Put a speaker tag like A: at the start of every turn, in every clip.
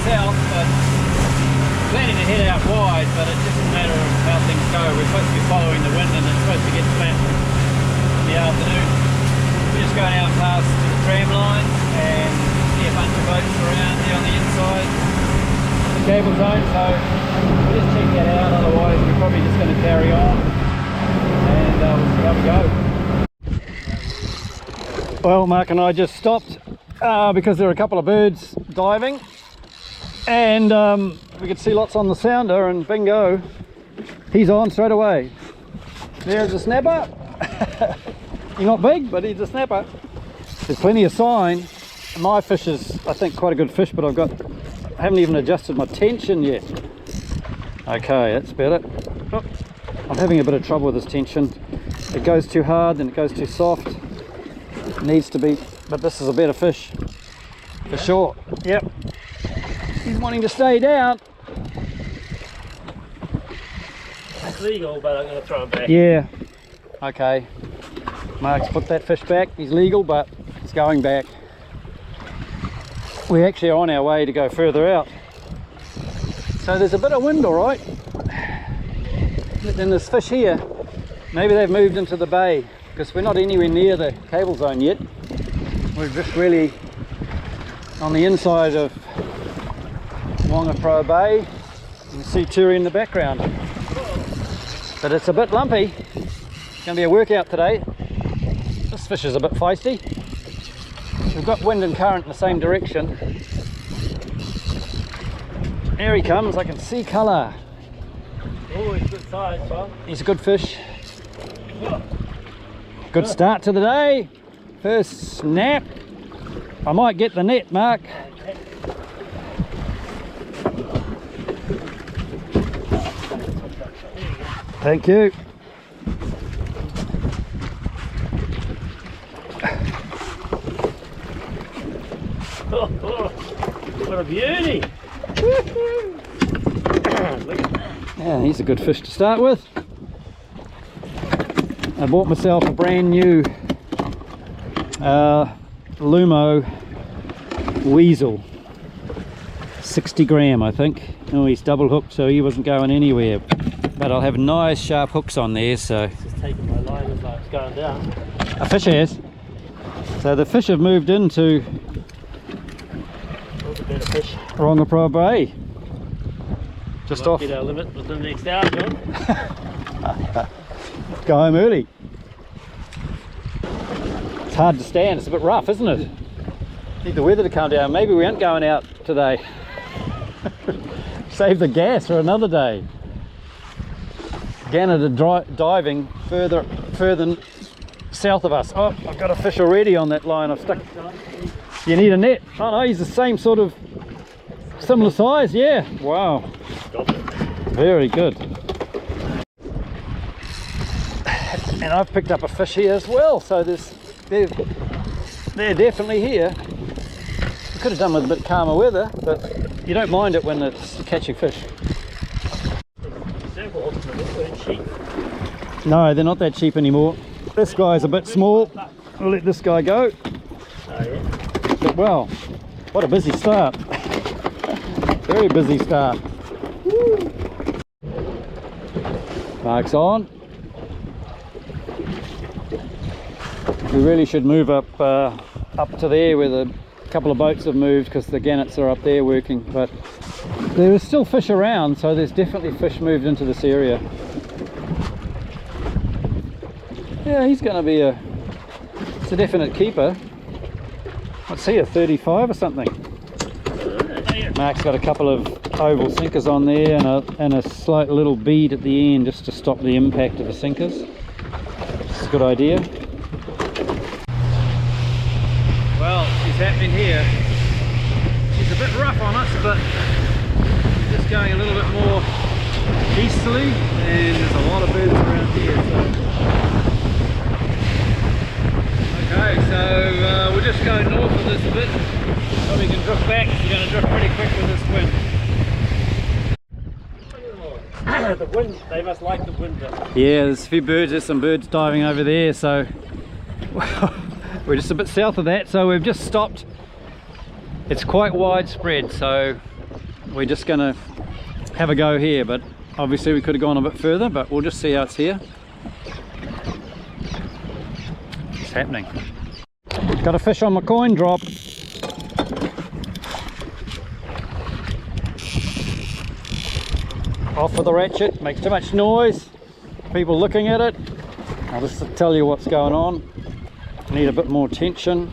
A: south, but planning to head out wide, but it's just a matter of how things go. We're supposed to be following the wind and it's supposed to get flat in the afternoon. We're just going out past the tram line and see a bunch of boats around here on the inside of the cable zone, so we'll just check that out, otherwise we're probably just going to carry on and we'll see how we go. Well, Mark and I just stopped because there are a couple of birds diving, and we could see lots on the sounder, and bingo, he's on straight away. There's a snapper. He's not big, but he's a snapper. There's plenty of sign. My fish is, I think, quite a good fish, but I haven't even adjusted my tension yet. Okay, that's better. Oh, I'm having a bit of trouble with this tension. It goes too hard, then it goes too soft. It needs to be, but this is a better fish for sure. Yep, he's wanting to stay down.
B: It's legal, but I'm going to throw him back.
A: Yeah, okay, Mark's put that fish back. He's legal, but it's going back. We actually are on our way to go further out, so there's a bit of wind, all right. Then there's fish here. Maybe they've moved into the bay, because we're not anywhere near the cable zone yet. We're just really on the inside of Whangaparaoa Bay. You can see Turi in the background. But it's a bit lumpy. It's going to be a workout today. This fish is a bit feisty. We've got wind and current in the same direction. Here he comes, I can see colour.
B: Oh, he's good size, Bob.
A: He's a good fish. Good start to the day. First snap. I might get the net, Mark. Thank you.
B: What a beauty!
A: Yeah, he's a good fish to start with. I bought myself a brand new Lumo weasel, 60 gram I think. Oh, he's double hooked, so he wasn't going anywhere, but I'll have nice sharp hooks on there, so
B: It's just taking my line as though it's going down.
A: a fish has. So the fish have moved into
B: What's a better fish?
A: Whangaparaoa Bay, just off.
B: Get our limit within the next hour, John.
A: Go home early. It's hard to stand, it's a bit rough, isn't it? Need the weather to calm down. Maybe we aren't going out today. Save the gas for another day. Again, diving further south of us. Oh, I've got a fish already on that line. I've stuck. You need a net. Oh no, he's the same sort of, similar size. Yeah. Wow. Very good. And I've picked up a fish here as well, so they're definitely here. We could have done with a bit calmer weather, but you don't mind it when it's catching fish. No, they're not that cheap anymore. This guy's a bit small. I'll let this guy go.
B: Oh, yeah.
A: But well, what a busy start. Very busy start. Woo. Mark's on. We really should move up to there where the couple of boats have moved, because the gannets are up there working, but there is still fish around, so there's definitely fish moved into this area. Yeah, he's going to be it's a definite keeper. Let's see, a 35 or something. Mark's got a couple of oval sinkers on there and a slight little bead at the end just to stop the impact of the sinkers. It's a good idea. Well, she's happening here. She's a bit rough on us, but just going a little bit more easterly, and there's a lot of birds around here. Okay, so we'll just go north of this a bit, so we can drift back. You're going to drift pretty quick with this wind.
B: The wind, they must like the wind.
A: Yeah, there's a few birds, there's some birds diving over there, so we're just a bit south of that, so we've just stopped. It's quite widespread, so we're just going to have a go here, but obviously we could have gone a bit further, but we'll just see how it's here. It's happening. Got a fish on my coin drop. Off with the ratchet, makes too much noise, people looking at it. I'll just tell you what's going on. Need a bit more tension.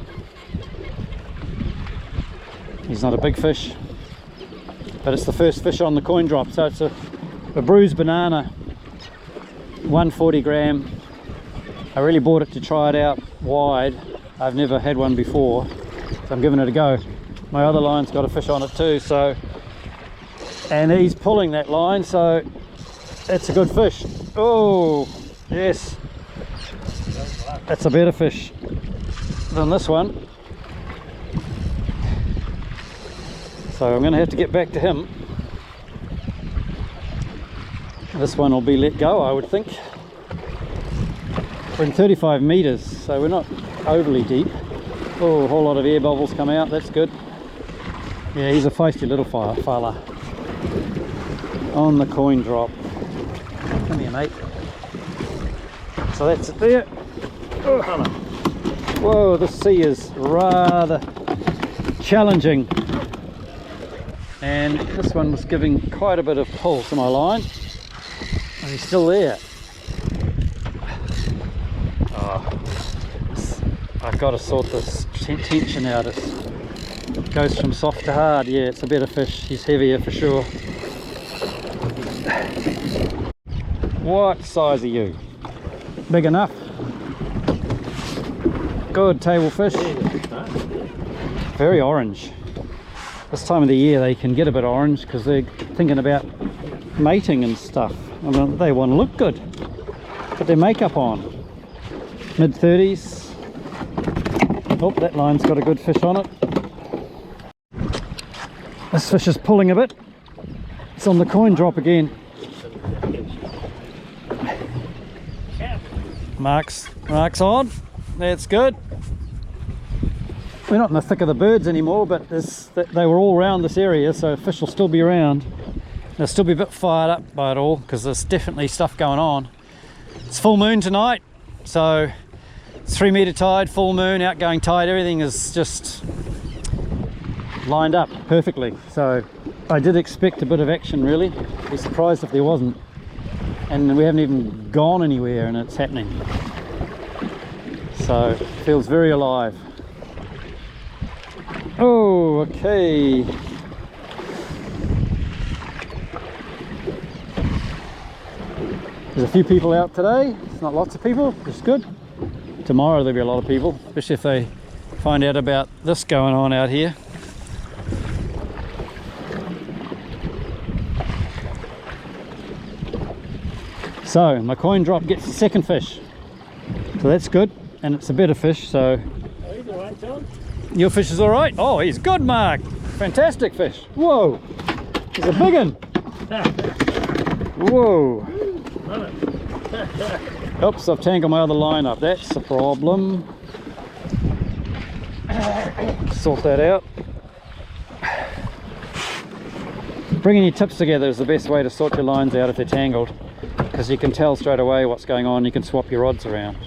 A: He's not a big fish, but it's the first fish on the coin drop, so it's a bruised banana, 140 gram. I really bought it to try it out wide. I've never had one before, so I'm giving it a go. My other line's got a fish on it too, so, and he's pulling that line, so it's a good fish. Oh yes, that's a better fish than this one, so I'm going to have to get back to him. This one will be let go, I would think. We're in 35 meters, so we're not overly deep. Oh, a whole lot of air bubbles come out, that's good. Yeah, he's a feisty little fella. On the coin drop. Come here, mate. So that's it there. Oh. Whoa, the sea is rather challenging. And this one was giving quite a bit of pull to my line. And he's still there. Oh, I've got to sort this tension out. It goes from soft to hard. Yeah, it's a better fish. He's heavier for sure. What size are you? Big enough? Good table fish. Very orange. This time of the year they can get a bit orange because they're thinking about mating and stuff. I mean, they want to look good. Put their makeup on. Mid-30s. Oh, that line's got a good fish on it. This fish is pulling a bit. It's on the coin drop again. Mark's on. That's good. We're not in the thick of the birds anymore, but they were all around this area, so fish will still be around. They'll still be a bit fired up by it all because there's definitely stuff going on. It's full moon tonight, so it's 3 meter tide, full moon, outgoing tide, everything is just lined up perfectly. So I did expect a bit of action, really. Be surprised if there wasn't. And we haven't even gone anywhere and it's happening. So it feels very alive. Oh, okay. There's a few people out today. It's not lots of people, which is good. Tomorrow there'll be a lot of people, especially if they find out about this going on out here. So my coin drop gets the second fish, so that's good, and it's a better fish. So
B: Oh, he's all right, John.
A: your fish is all right. Oh, he's good, Mark. Fantastic fish. Whoa, he's a big one. Whoa. Oops, I've tangled my other line up. That's a problem. Sort that out. Bringing your tips together is the best way to sort your lines out if they're tangled, because you can tell straight away what's going on. You can swap your rods around.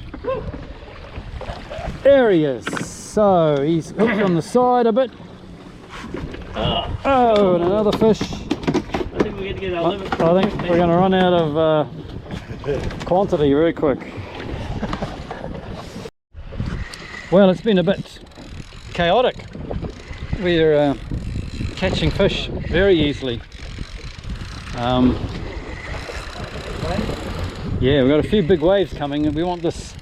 A: There he is. So he's hooked on the side a bit. Oh, and another fish.
B: I think we're going to get our limit.
A: I think we're going to run out of quantity very quick. Well, it's been a bit chaotic. We're catching fish very easily. Yeah, we've got a few big waves coming and we want this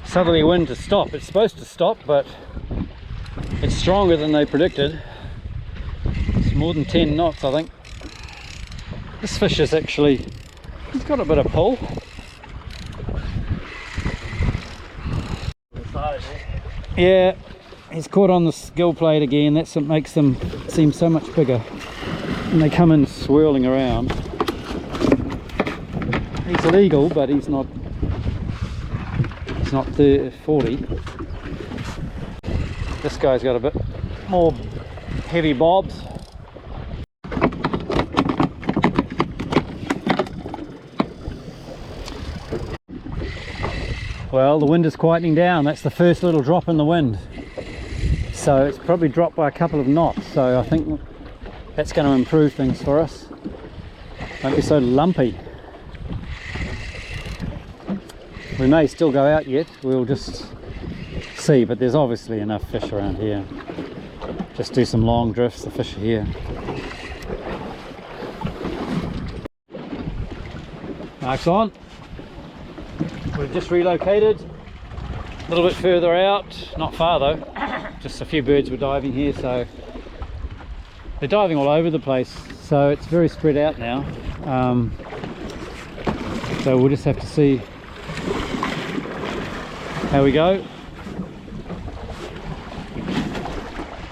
A: southerly wind to stop. It's supposed to stop, but it's stronger than they predicted. It's more than 10 knots, I think. This fish is actually, he's got a bit of pull. Yeah, he's caught on the gill plate again. That's what makes them seem so much bigger. And they come in swirling around. He's legal, but he's not 40. This guy's got a bit more heavy bobs. Well, the wind is quietening down. That's the first little drop in the wind. So it's probably dropped by a couple of knots. So I think that's going to improve things for us. Won't be so lumpy. We may still go out yet. We'll just see. But there's obviously enough fish around here. Just do some long drifts. The fish are here. Mark's on. We've just relocated a little bit further out, not far though, just a few birds were diving here, so they're diving all over the place, so it's very spread out now. So we'll just have to see how we go.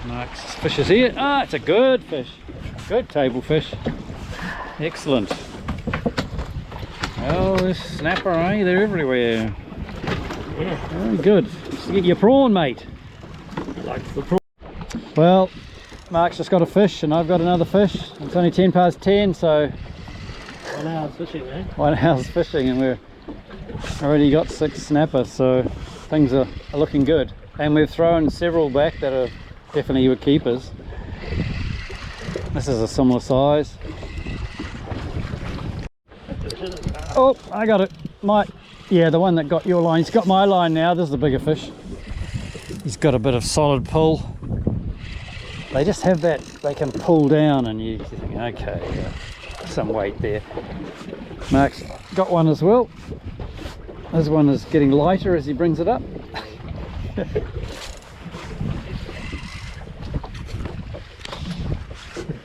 A: Mark's fish is here. Ah, it's a good fish, good table fish, excellent. Oh, this snapper, eh? They're everywhere.
B: Yeah.
A: Very good. Just get your prawn, mate.
B: Like the prawn.
A: Well, Mark's just got a fish and I've got another fish. It's only 10 past 10, so
B: 1 hour's fishing, eh?
A: 1 hour's fishing and we've already got 6 snappers, so things are looking good. And we've thrown several back that are definitely your keepers. This is a similar size. Oh, I got it. Yeah, the one that got your line. He's got my line now. This is the bigger fish. He's got a bit of solid pull. They just have that, they can pull down and you think, okay, some weight there. Mark's got one as well. This one is getting lighter as he brings it up.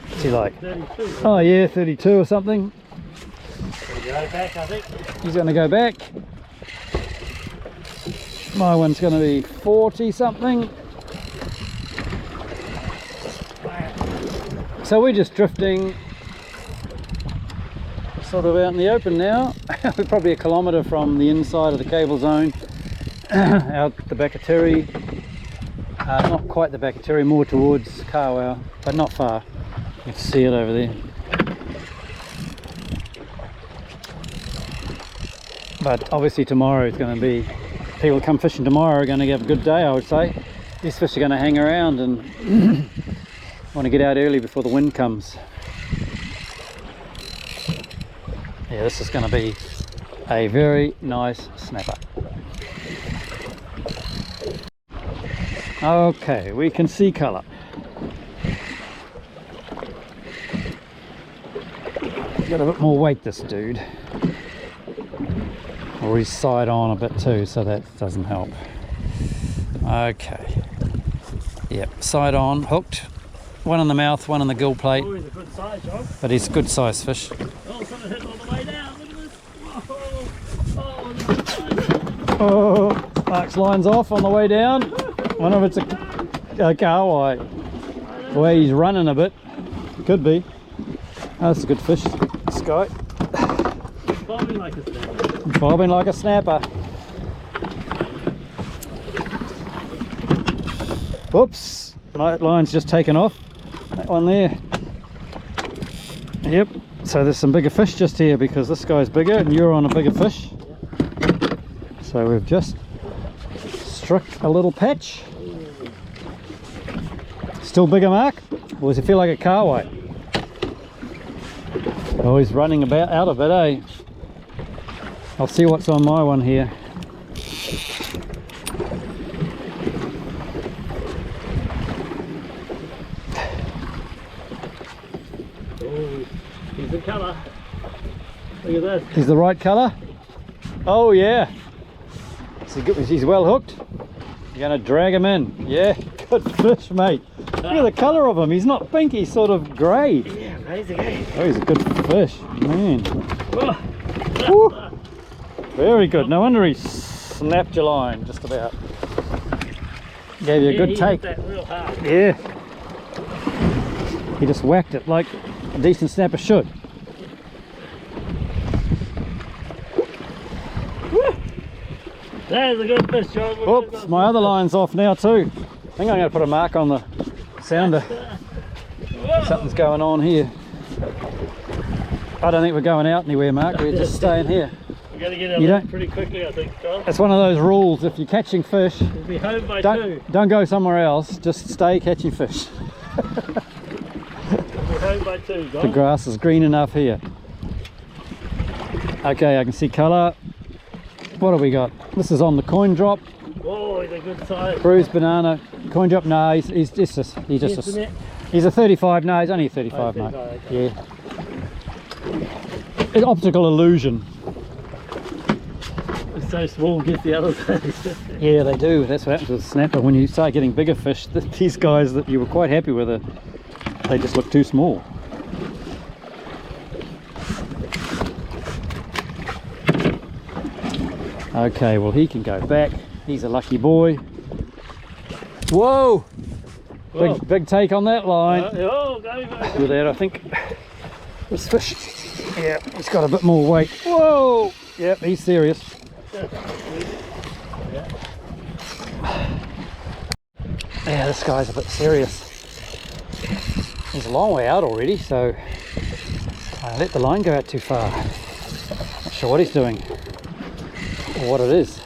A: What's he like?
B: 32.
A: Oh yeah, 32 or something.
B: Go back, I think.
A: He's going to go back. My one's going to be 40 something. So we're just drifting sort of out in the open now. We're probably 1 kilometre from the inside of the cable zone, out the Bakateri. Not quite the Bakateri, more towards Kaawau, but not far. You can see it over there. But obviously tomorrow is going to be, people come fishing tomorrow are going to have a good day, I would say. These fish are going to hang around and want to get out early before the wind comes. Yeah, this is going to be a very nice snapper. Okay, we can see colour. Got a bit more weight, this dude. Or he's side on a bit too, so that doesn't help. Okay. Yep, side on, hooked. One in the mouth, one in the gill plate.
B: Oh, he's a good size, John.
A: But he's a good sized fish.
B: Oh, something hit on the way down. Look at this. Whoa. Oh, look at this.
A: Oh, Mark's line's off on the way down. I wonder if it's a kahawai. The way he's running a bit. Could be. Oh, that's a good fish, this guy.
B: Bobbing like a snapper.
A: Bobbing like a snapper. Whoops, my line's just taken off. That one there. Yep, so there's some bigger fish just here because this guy's bigger and you're on a bigger fish. So we've just struck a little patch. Still bigger, Mark? Or does it feel like a kahawai? Oh, he's running about out of it, eh? I'll see what's on my one here.
B: Oh, he's the colour. Look at this.
A: He's the right colour? Oh yeah. He's well hooked. You're going to drag him in. Yeah, good fish, mate. Look at the colour of him. He's not pink, he's sort of grey.
B: Yeah, amazing, eh?
A: Oh, he's a good fish, man.
B: Oh.
A: Woo. Very good. No wonder he snapped your line just about. Gave you a good take.
B: That real hard.
A: Yeah. He just whacked it like a decent snapper should.
B: That is a good fish, John.
A: Oops, my other line's off now too. I think I'm going to put a mark on the sounder. Something's going on here. I don't think we're going out anywhere, Mark. We're just staying here.
B: We're going to get
A: You
B: out
A: don't-
B: pretty quickly, I think, John.
A: It's one of those rules. If you're catching fish,
B: We'll be home by 2.
A: don't go somewhere else. Just stay catching fish.
B: We'll be home by 2,
A: The
B: John.
A: grass is green enough here. Okay, I can see colour. What have we got? This is on the coin drop.
B: Oh, he's a good size.
A: Bruised banana. Coin drop? No, he's just
B: Yes, isn't it?
A: he's a 35. No, he's only a 35, mate.
B: 35, okay.
A: Yeah. It's optical illusion.
B: It's so small, get the other side.
A: Yeah, they do. That's what happens with snapper. When you start getting bigger fish, these guys that you were quite happy with, they just look too small. Okay, well he can go back. He's a lucky boy. Whoa!
B: Whoa.
A: Big take on that line.
B: Oh, go.
A: With that, I think this fish, yeah, he's got a bit more weight. Whoa! Yep, he's serious. Yeah, this guy's a bit serious. He's a long way out already, so I let the line go out too far. Not sure what he's doing or what it is.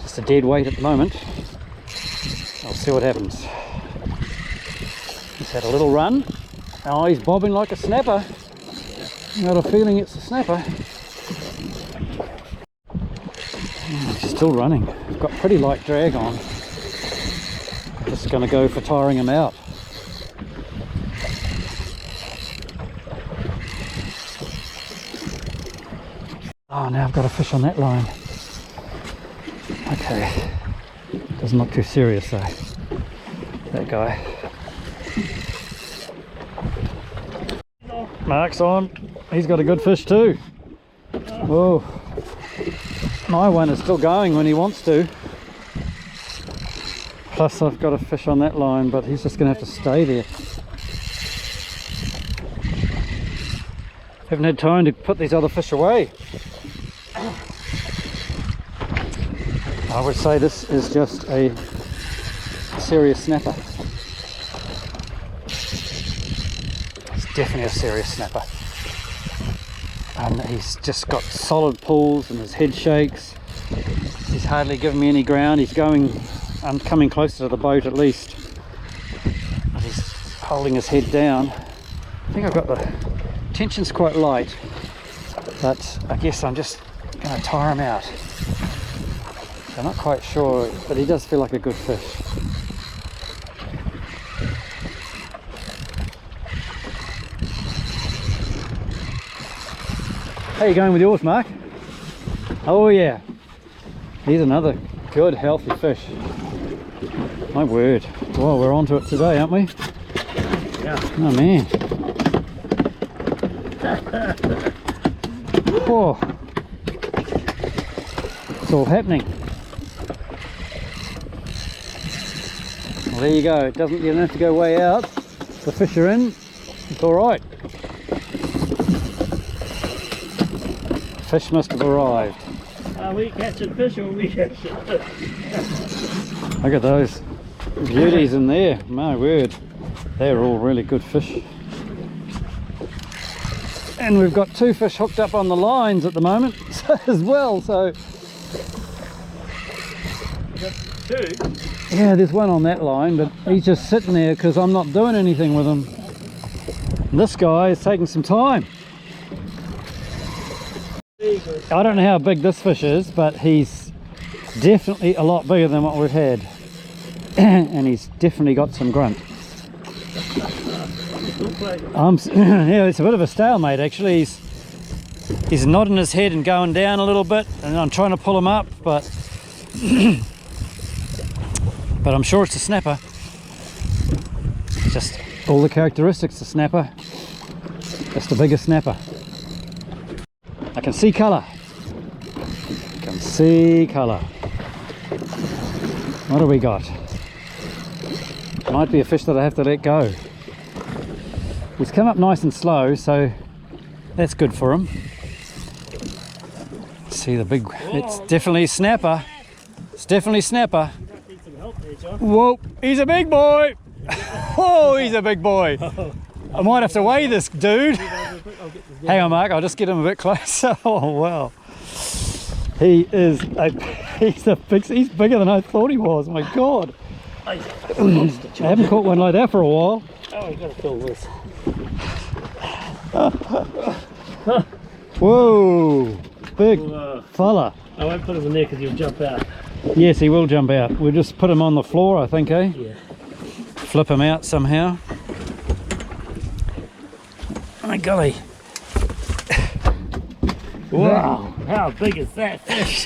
A: Just a dead weight at the moment. I'll see what happens. He's had a little run. Oh, he's bobbing like a snapper. I got a feeling it's a snapper. He's still running. I've got pretty light drag on. I'm just going to go for tiring him out. Oh, now I've got a fish on that line. Okay. Doesn't look too serious though. That guy. Mark's on. He's got a good fish too. Whoa. My one is still going when he wants to. Plus I've got a fish on that line, but he's just going to have to stay there. Haven't had time to put these other fish away. I would say this is just a serious snapper. It's definitely a serious snapper. And he's just got solid pulls and his head shakes. He's hardly giving me any ground. He's going, I'm coming closer to the boat at least. But he's holding his head down. I think I've got the tension's quite light, but I guess I'm just going to tire him out. I'm not quite sure, but he does feel like a good fish. How you going with yours, Mark? Oh yeah, he's another good healthy fish. My word. Well, we're onto it today, aren't we?
B: Yeah.
A: Oh man. Whoa. It's all happening. Well, there you go. It doesn't, you don't have to go way out. The fish are in. It's all right. Fish must have arrived.
B: Are we catching fish or are we catching fish?
A: Look at those beauties in there. My word. They're all really good fish. And we've got 2 fish hooked up on the lines at the moment as well, so
B: We got 2.
A: yeah, there's one on that line, but he's just sitting there because I'm not doing anything with him. And this guy is taking some time. I don't know how big this fish is, but he's definitely a lot bigger than what we've had. And he's definitely got some grunt. Yeah, it's a bit of a stalemate actually. He's nodding his head and going down a little bit, and I'm trying to pull him up, but but I'm sure it's a snapper. Just all the characteristics of snapper, just a bigger snapper. I can see colour. I can see colour. What do we got? Might be a fish that I have to let go. He's come up nice and slow, so that's good for him. See the big, it's definitely snapper. It's definitely snapper.
B: Need some help there, John.
A: Whoa, he's a big boy. Oh, he's a big boy. I might have to weigh this dude.
B: I'll get this down.
A: Hang on, Mark, I'll just get him a bit closer. Oh, wow. He is he's bigger than I thought he was. My God.
B: I
A: haven't caught one like that for a while.
B: Oh, I've got to fill this.
A: Whoa, big fella.
B: I won't put him in there because he'll jump out.
A: Yes, he will jump out. We'll just put him on the floor, I think, eh?
B: Yeah.
A: Flip him out somehow. My golly.
B: Wow, how big is that fish?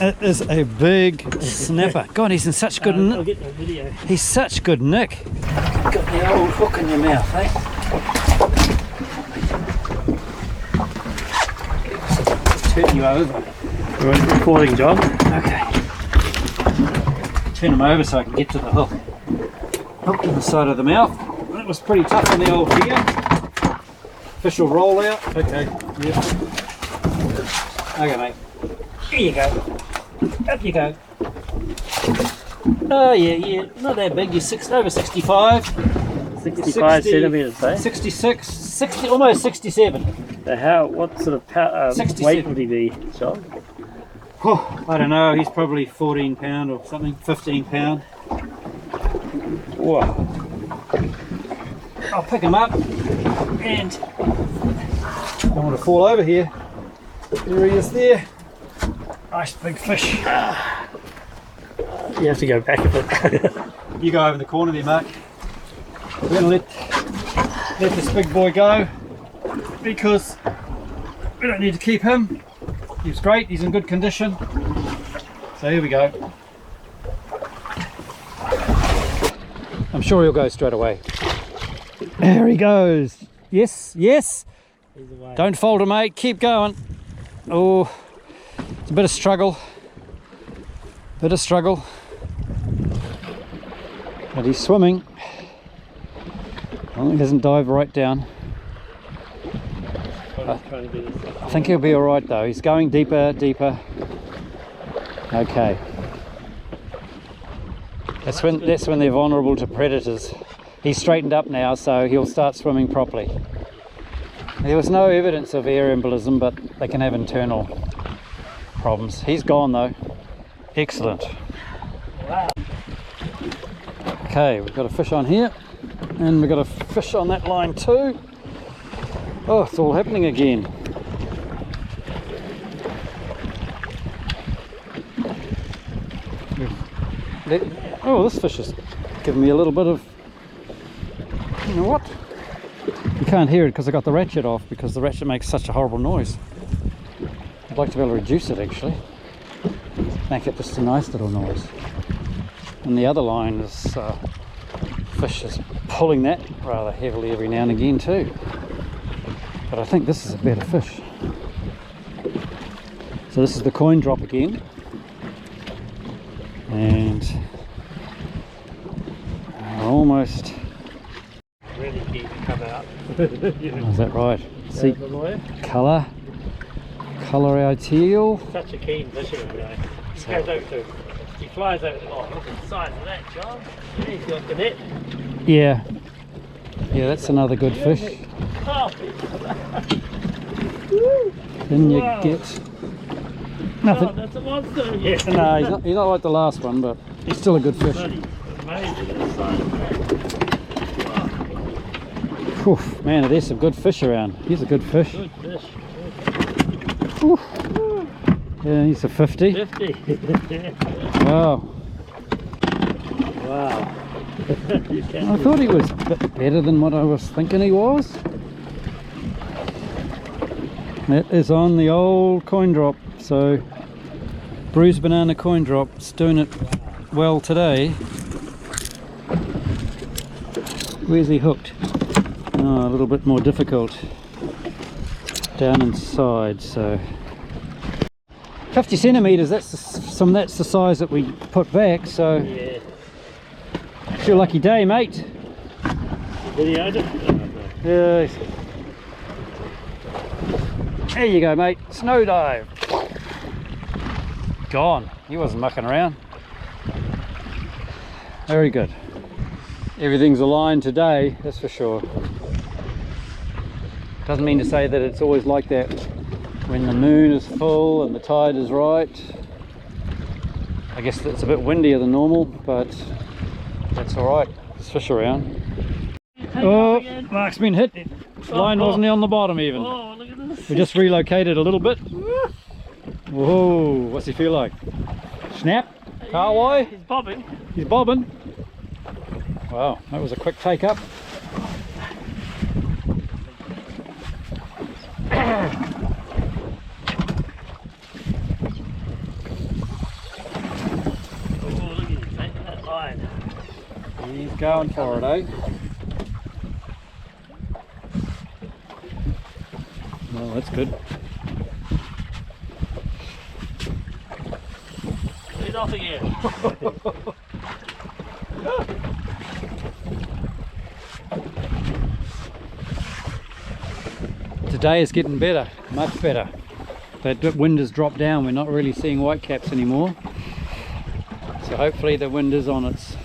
A: It is a big snapper. God, he's in such good
B: I'll
A: nick.
B: get the video.
A: He's such good nick. Got the old hook in your mouth, eh? Turn you over.
B: We're recording, John.
A: Okay. Turn him over so I can get to the hook. Hook in the side of the mouth. That was pretty tough on the old gear. Fish will roll out. Okay. Yep. Okay, mate. Here you go. Up you go. Oh yeah. Not that big. You're over 65.
B: 65 centimetres, eh?
A: 66, 60, almost 67.
B: So what sort of weight would he be, John?
A: Oh, I don't know. He's probably 14 pound or something. 15 pound. Whoa. I'll pick him up and don't want to fall over here. There he is there. Nice big fish.
B: You have to go back a bit.
A: You go over the corner there, Mark. We're going to let this big boy go because we don't need to keep him. He's great, he's in good condition. So here we go. I'm sure he'll go straight away. There he goes. Yes, yes. Don't falter, mate. Keep going. Oh, it's a bit of struggle. But he's swimming. Well, he hasn't dived right down. I think he'll be alright though. He's going deeper. Okay. That's when they're vulnerable to predators. He's straightened up now, so he'll start swimming properly. There was no evidence of air embolism, but they can have internal problems. He's gone though. Excellent.
B: Wow.
A: Okay, we've got a fish on here, and we've got a fish on that line too. Oh, it's all happening again. Oh, this fish is giving me a little bit of, you know what? You can't hear it because I got the ratchet off, because the ratchet makes such a horrible noise. I'd like to be able to reduce it actually. Make it just a nice little noise. And the other line is, fish is pulling that rather heavily every now and again too. But I think this is a better fish. So this is the coin drop again. And almost.
B: Really keen to come out.
A: Is that right? See, colour ideal.
B: Such a keen fisherman, guy. He goes over to, he flies over the, oh, look at the size of that, John. Yeah, he's got the net.
A: Yeah, that's another good fish.
B: Oh.
A: Then you
B: Wow.
A: get nothing.
B: Oh, that's a monster. Yeah.
A: No, he's not like the last one, but he's still a good fish.
B: Bloody amazing the size of that.
A: Oof, man, there's some good fish around. He's a good fish.
B: Good fish.
A: Oof. Yeah, he's a 50.
B: 50.
A: Wow.
B: Wow. You
A: I
B: can
A: thought he was a bit better than what I was thinking he was. That is on the old coin drop. So, bruised banana coin drop. It's doing it well today. Where's he hooked? Oh, a little bit more difficult. Down inside, so 50 centimeters. That's the size that we put back. So
B: yeah.
A: it's your lucky day, mate.
B: Video it?
A: Yes. There you go, mate. Snow dive. Gone. He wasn't mucking around. Very good. Everything's aligned today, that's for sure. Doesn't mean to say that it's always like that when the moon is full and the tide is right. I guess it's a bit windier than normal, but that's alright. There's fish around. Oh, Mark's been hit. Line wasn't on the bottom even.
B: Oh, look at this.
A: We just relocated a little bit. Whoa, what's he feel like? Snap? Kahawai?
B: He's bobbing.
A: He's bobbing. Wow, that was a quick take up. He's going for it, eh? Well, that's good.
B: He's off again.
A: Today is getting better, much better. That wind has dropped down. We're not really seeing whitecaps anymore. So hopefully the wind is on its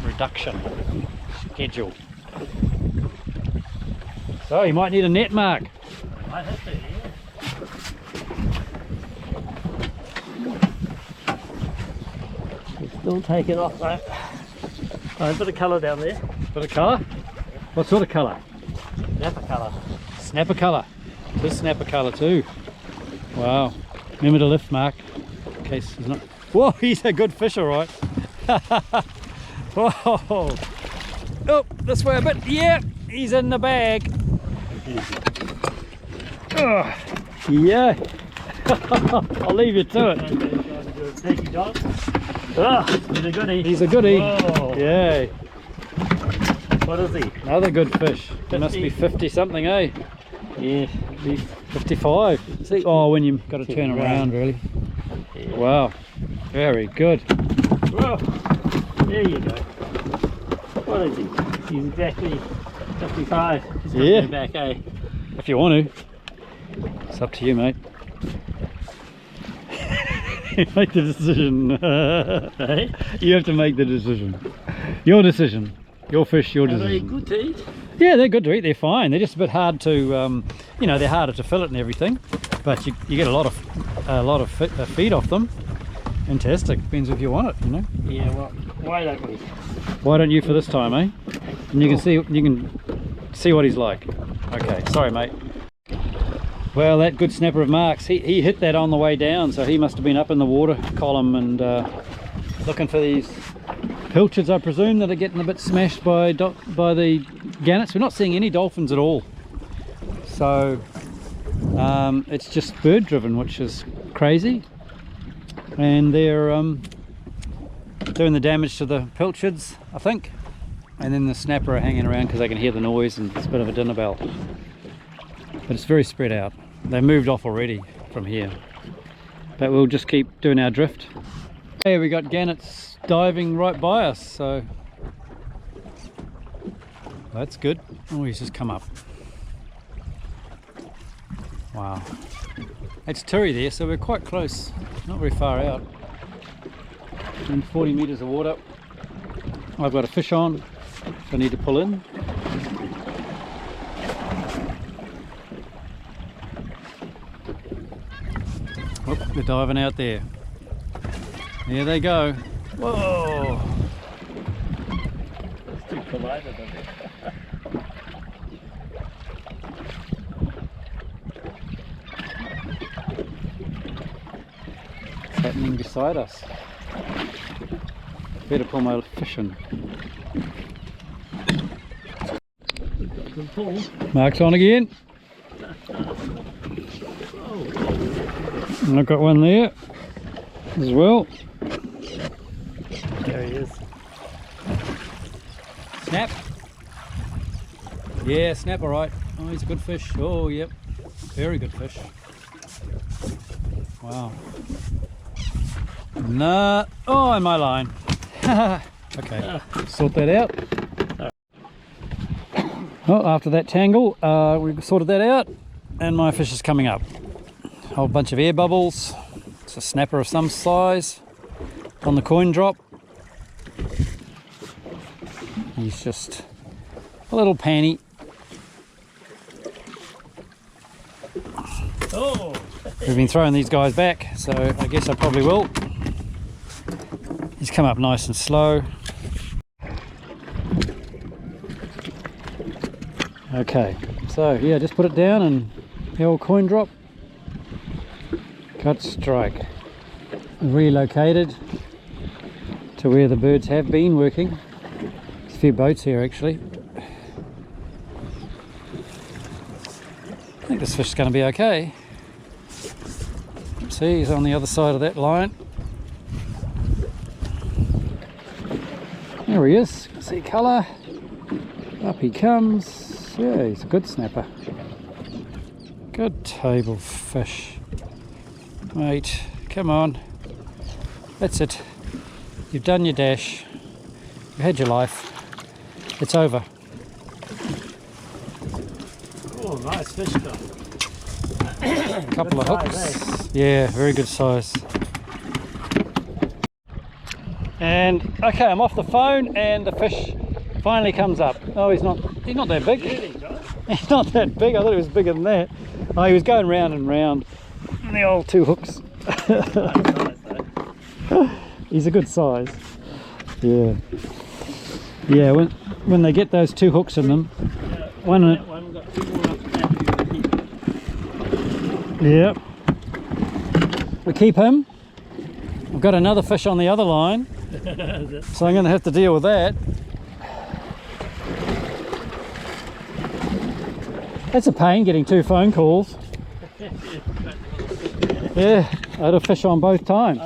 A: reduction schedule. So you might need a net, Mark.
B: Might have to, yeah. It's still taking off though. Oh, a bit of colour down there.
A: Bit of colour? What sort of colour?
B: Snapper colour.
A: Snapper colour. This snapper colour too. Wow. Remember to lift, Mark. In case he's not. Whoa, he's a good fish, alright. Whoa. Oh, this way a bit. Yeah, he's in the bag. Oh, yeah. I'll leave you to it.
B: Thank you, John. Ah, he's a goodie.
A: He's a goodie.
B: Whoa.
A: Yeah.
B: What is he?
A: Another good fish. He must be 50 something, eh?
B: Yeah.
A: 55. See? Oh, when you've got to turn around, really.
B: Yeah.
A: Wow. Very good.
B: Whoa. There you go. What is he? He's exactly 55. He's got
A: Yeah.
B: to go back, eh?
A: If you want to. It's up to you, mate. Make the decision.
B: Hey?
A: You have to make the decision. Your decision. Your fish, your
B: Are they
A: decision.
B: good to eat?
A: Yeah, they're good to eat. They're fine. They're just a bit hard to, you know, they're harder to fillet and everything. But you get a lot of feed off them. Fantastic. Depends if you want it, you know.
B: Yeah, well, why don't we?
A: Why don't you for this time, eh? And you can see what he's like. Okay, sorry, mate. Well, that good snapper of Mark's, he hit that on the way down, so he must have been up in the water column and looking for these pilchards, I presume, that are getting a bit smashed by the gannets. We're not seeing any dolphins at all, so it's just bird driven, which is crazy. And they're doing the damage to the pilchards, I think, and then the snapper are hanging around because they can hear the noise and it's a bit of a dinner bell. But it's very spread out. They moved off already from here, but we'll just keep doing our drift. Hey, we got gannets diving right by us, so that's good. Oh, he's just come up. Wow. It's Turi there, so we're quite close, not very far out. In 40 metres of water. I've got a fish on, which I need to pull in. Oh, they're diving out there. There they go. Whoa!
B: It's too collided, isn't it?
A: What's happening beside us? Better pull my fish in.
B: Good pull.
A: Mark's on again. And I've got one there as well.
B: There he is.
A: Snap. Yeah, snap, all right. Oh, he's a good fish. Oh, yep. Very good fish. Wow. Nah. Oh, in my line. Okay, sort that out. Well, after that tangle, we've sorted that out, and my fish is coming up. A whole bunch of air bubbles. It's a snapper of some size on the coin drop. He's just a little panny. We've been throwing these guys back, so I guess I probably will. He's come up nice and slow. Okay, so yeah, just put it down and the old coin drop. Cut strike. Relocated to where the birds have been working. There's a few boats here actually. I think this fish is going to be okay. See, he's on the other side of that line. There he is. See colour. Up he comes. Yeah, he's a good snapper. Good table fish. Mate, come on. That's it. You've done your dash. You've had your life. It's over.
B: Oh, nice fish though.
A: Couple of hooks.
B: Size,
A: Yeah, very good size. And okay, I'm off the phone and the fish finally comes up. Oh, he's not that big. He's not that big. I thought he was bigger than that. Oh, he was going round and round. The old two hooks. He's a good size. Yeah. Yeah, when they get those two hooks in them, yeah. We keep him. We've got another fish on the other line, so I'm going to have to deal with that. That's a pain getting two phone calls. Yeah, I had a fish on both times.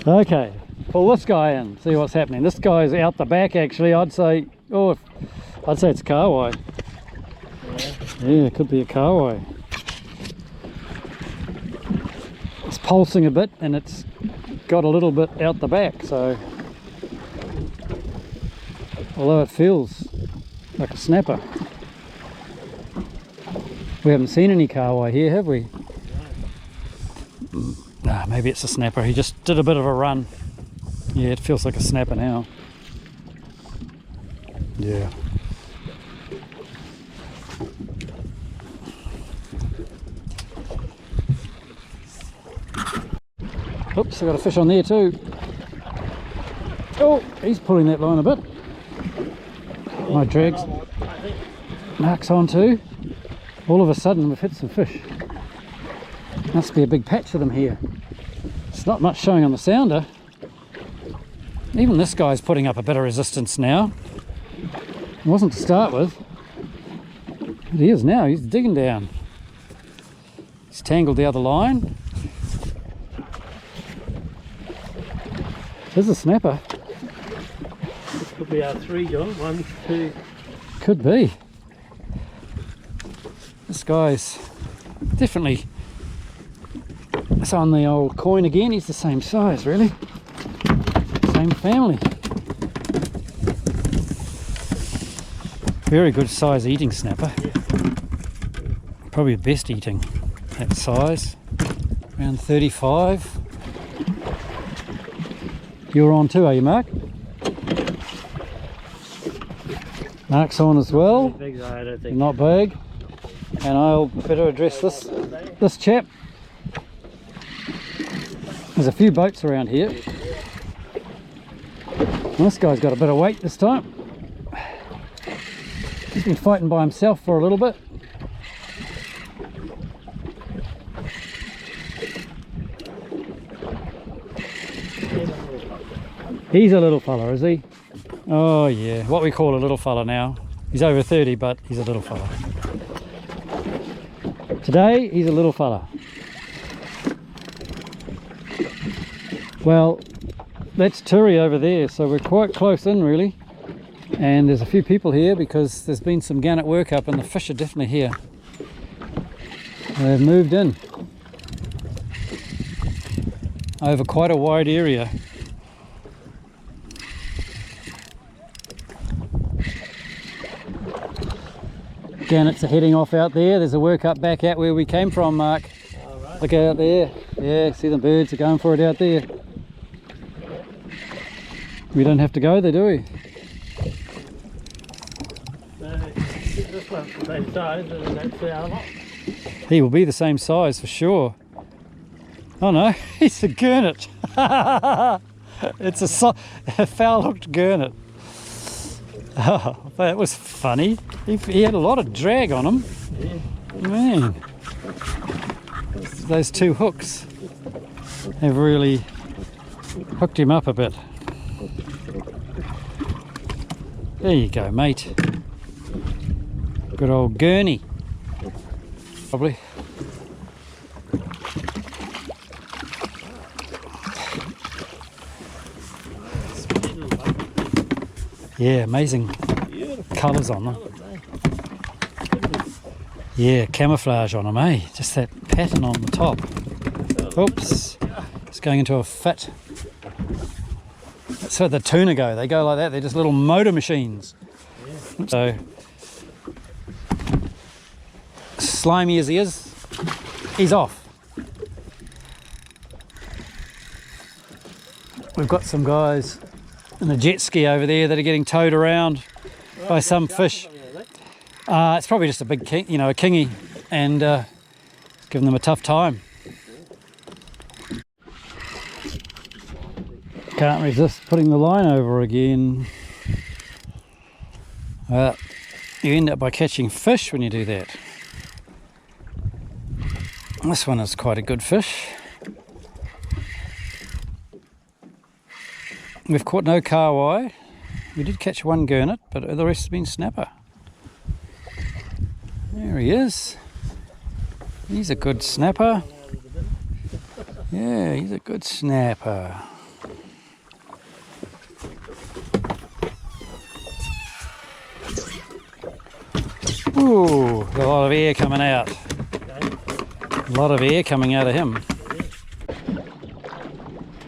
A: Okay, pull this guy in, see what's happening. This guy's out the back actually. I'd say it's kahawai. Yeah, it could be a kahawai. It's pulsing a bit and it's got a little bit out the back, so although it feels like a snapper. We haven't seen any kahawai here, have we? Nah, maybe it's a snapper. He just did a bit of a run. Yeah, it feels like a snapper now. Yeah. Oops, I got a fish on there too. Oh, he's pulling that line a bit. My drag's Mark's on too. All of a sudden we've hit some fish. Must be a big patch of them here. It's not much showing on the sounder. Even this guy's putting up a bit of resistance now. It wasn't to start with. But he is now, he's digging down. He's tangled the other line. There's a snapper.
B: This could be our 3, John. 1, 2.
A: Could be. This guy's definitely, it's on the old coin again. He's the same size really. Same family. Very good size eating snapper.
B: Yeah.
A: Probably the best eating that size. Around 35. You're on too, are you, Mark? Mark's on as well.
B: Big, I don't think.
A: Not big. And I'll better address this chap. There's a few boats around here. And this guy's got a bit of weight this time. He's been fighting by himself for a little bit. He's a little fella, is he? Oh yeah, what we call a little fella now. He's over 30, but he's a little fella. Today, he's a little fella. Well, that's Turi over there, so we're quite close in really. And there's a few people here because there's been some gannet work up and the fish are definitely here. They've moved in over quite a wide area. Gannets are heading off out there. There's a work up back out where we came from, Mark.
B: All right.
A: Look out there. Yeah, see the birds are going for it out there. We don't have to go there, do we?
B: This Well, the same size, and that's the other lot.
A: He will be the same size for sure. Oh no, he's a gurnet. It's a foul-hooked gurnet. Oh, that was funny. He had a lot of drag on him.
B: Yeah.
A: Man, those two hooks have really hooked him up a bit. There you go, mate. Good old gurney. Probably. Yeah, amazing colours on them. Yeah, camouflage on them, eh? Just that pattern on the top. Oops, it's going into a fit. That's how the tuna go. They go like that. They're just little motor machines. So, slimy as he is, he's off. We've got some guys in a jet ski over there that are getting towed around by some fish. It's probably just a big king, you know, a kingy, and giving them a tough time. Can't resist putting the line over again. You end up by catching fish when you do that. This one is quite a good fish. We've caught no kahawai. We did catch one gurnet, but the rest has been snapper. There he is. He's a good snapper. Yeah, he's a good snapper. Ooh, a lot of air coming out. A lot of air coming out of him.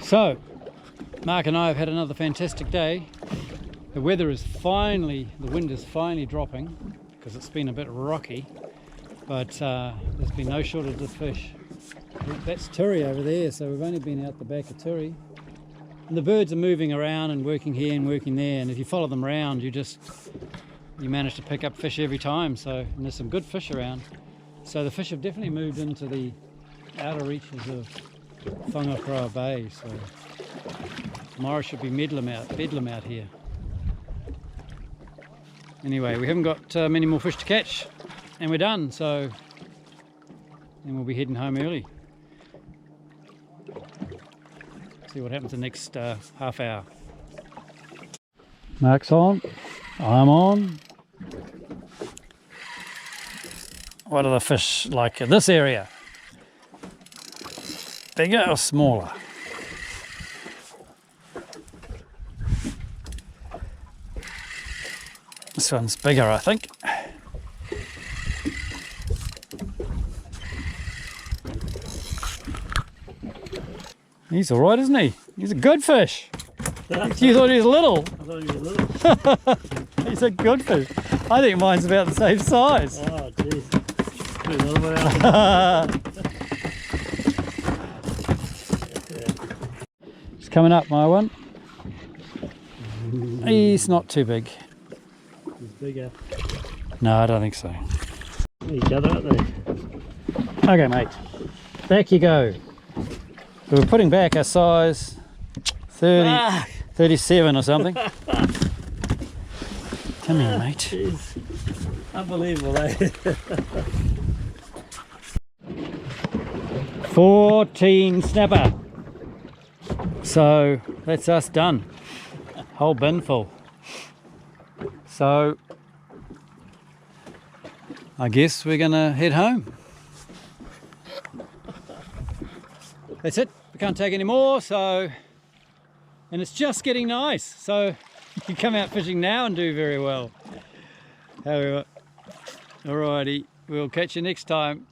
A: So, Mark and I have had another fantastic day. The weather is finally, the wind is finally dropping because it's been a bit rocky, but there's been no shortage of fish. That's Turi over there, so we've only been out the back of Turi. And the birds are moving around and working here and working there, and if you follow them around, you manage to pick up fish every time. So, and there's some good fish around. So the fish have definitely moved into the outer reaches of Whangaparaoa Bay. So tomorrow should be bedlam out here. Anyway, we haven't got many more fish to catch, and we're done. So then we'll be heading home early. See what happens the next half hour. Mark's on. I'm on. What are the fish like in this area? Bigger or smaller? This one's bigger, I think. He's all right, isn't he? He's a good fish. You thought he was little.
B: I thought he was little.
A: He's a good fish. I think mine's about the same size.
B: Oh, jeez.
A: It's coming up, my one. He's not too big.
B: He's bigger.
A: No, I don't think so.
B: Each other, aren't they?
A: Okay, mate. Back you go. So we're putting back our size 30, 37 or something. Come here, mate.
B: Jeez. Unbelievable, eh?
A: 14 snapper. So that's us done. Whole bin full. So I guess we're gonna head home. That's it. We can't take any more. So, and it's just getting nice. So you can come out fishing now and do very well. However, alrighty, we'll catch you next time.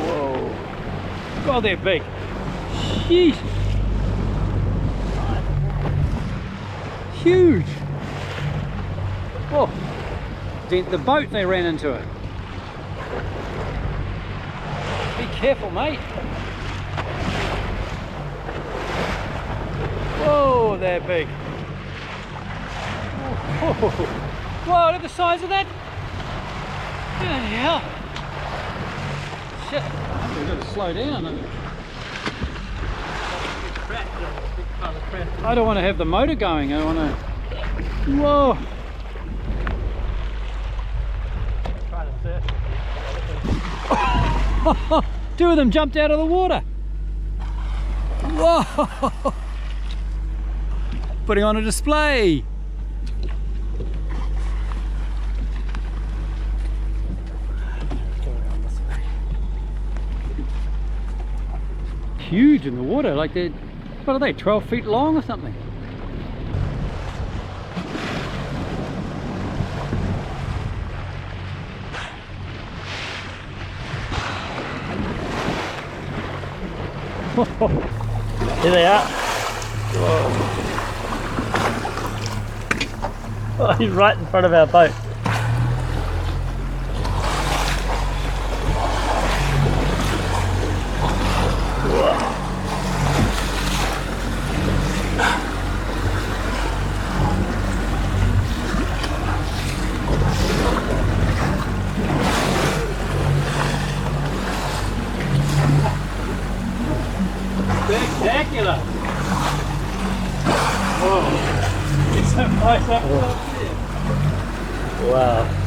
A: Whoa. God, they're big. Sheesh. Huge. Oh, the boat they ran into it. Be careful, mate. Whoa, they're big. Whoa, look at the size of that. Bloody hell. Shit. We've got to slow down. I don't want to have the motor going. I want to... Whoa.
B: Trying to surf.
A: Two of them jumped out of the water. Whoa! Putting on a display. Huge in the water, like they're, what are they, 12 feet long or something?
B: Here they are. Whoa. Oh, he's right in front of our boat. Spectacular! Whoa! It's so close up. Wow.